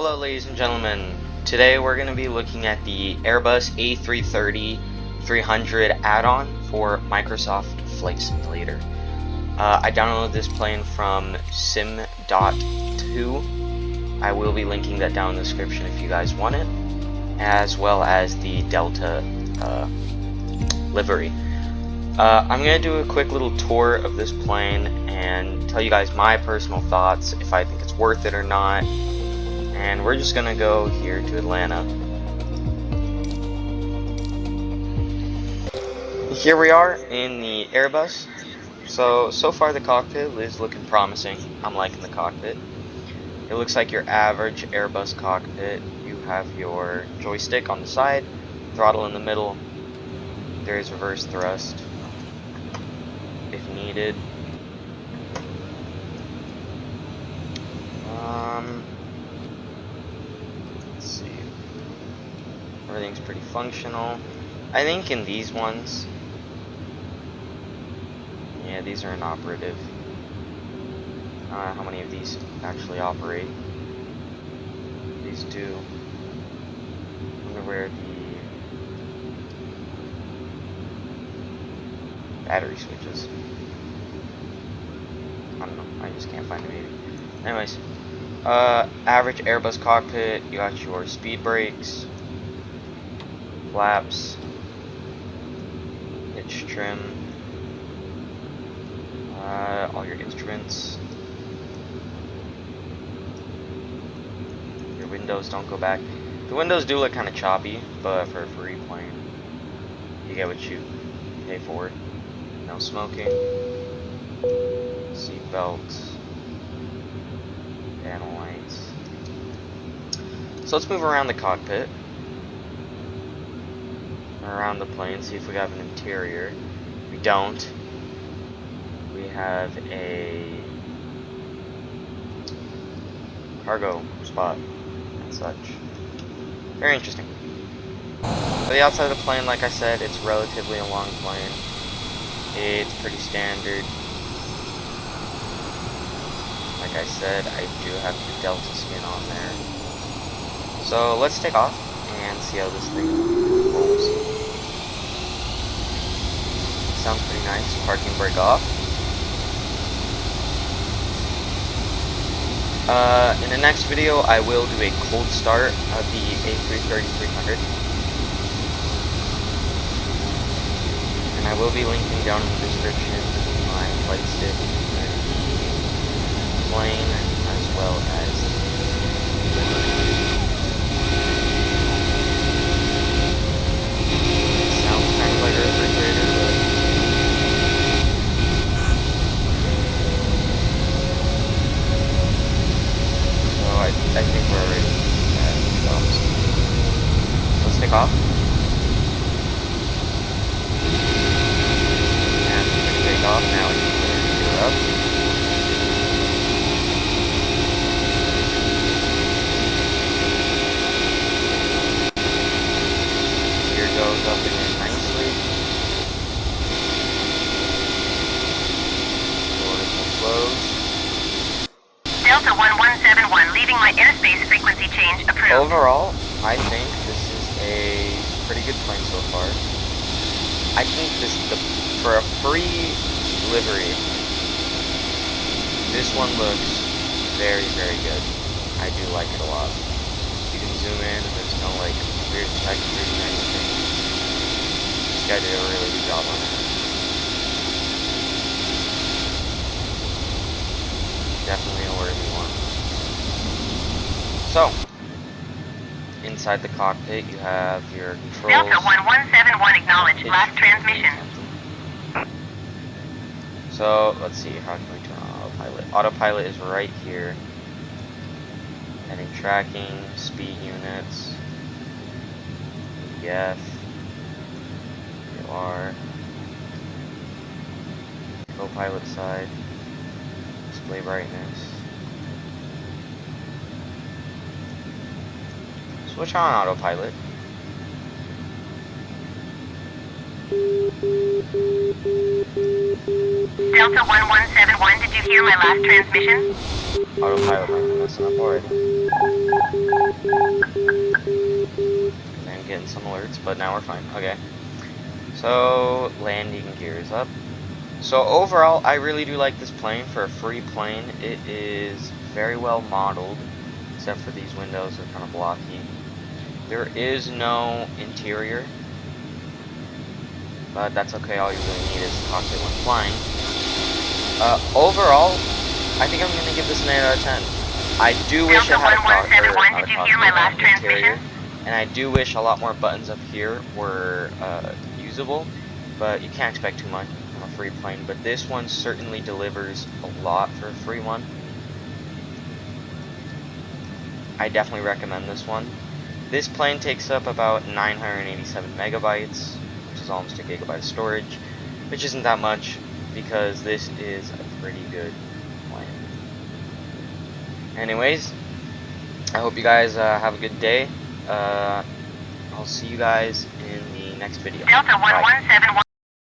Hello ladies and gentlemen, today we're going to be looking at the Airbus A330-300 add-on for Microsoft Flight Simulator. I downloaded this plane from ttps. I will be linking that down in the description if you guys want it, as well as the Delta livery. I'm going to do a quick little tour of this plane and tell you guys my personal thoughts, if I think it's worth it or not. And we're just gonna go here to Atlanta. Here we are in the Airbus. So far the cockpit is looking promising. I'm liking the cockpit. It looks like your average Airbus cockpit. You have your joystick on the side, throttle in the middle. There is reverse thrust if needed. Let's see. Everything's pretty functional. I think in these ones, yeah, these are inoperative. I don't know how many of these actually operate. These do. I wonder where the battery switches. I don't know. I just can't find it maybe. Anyways. Average Airbus cockpit, you got your speed brakes, flaps, hitch trim, all your instruments. Your windows don't go back. The windows do look kind of choppy, but for a free plane, you get what you pay for. No smoking, seat belts. Panel lights. So let's move around the cockpit, around the plane, see if we have an interior. We don't. We have a cargo spot and such. Very interesting. For the outside of the plane, like I said, it's relatively a long plane. It's pretty standard. Like I said, I do have the Delta skin on there. So let's take off and see how this thing rolls. Sounds pretty nice. Parking brake off. In the next video, I will do a cold start of the A330-300. And I will be linking down in the description my flight stick, plane, as well as Livery. Sounds kind of like a refrigerator, but so I think we're already at the jobs. Let's take off. And we're going to take off now. We can gear up. Goes up again nicely. Doors will close. Delta 1171, leaving my airspace frequency change approved. Overall, I think this is a pretty good plane so far. I think for a free livery, this one looks very, very good. I do like it a lot. You can zoom in, and there's no like weird textures or anything. This guy did a really good job on it. Definitely a worthy one. So, inside the cockpit you have your controls. Delta 1171 acknowledged, last transmission. So, let's see, how can we turn on autopilot? Autopilot is right here. Heading tracking, speed units, EF. R, co-pilot side, display brightness, switch on autopilot. Delta 1171, did you hear my last transmission? Autopilot might be messing up already. getting some alerts, but now we're fine. Okay. So, landing gears up. So overall, I really do like this plane for a free plane. It is very well modeled, except for these windows are kind of blocky. There is no interior, but that's okay. All you really need is the cockpit when flying. Overall, I think I'm going to give this an 8 out of 10. I do wish it had an interior, and I do wish a lot more buttons up here were usable, but you can't expect too much from a free plane. But this one certainly delivers a lot for a free one. I definitely recommend this one. This plane takes up about 987 megabytes, which is almost a gigabyte of storage, which isn't that much because this is a pretty good plane. Anyways, I hope you guys have a good day. I'll see you guys in the next video. Delta 1171.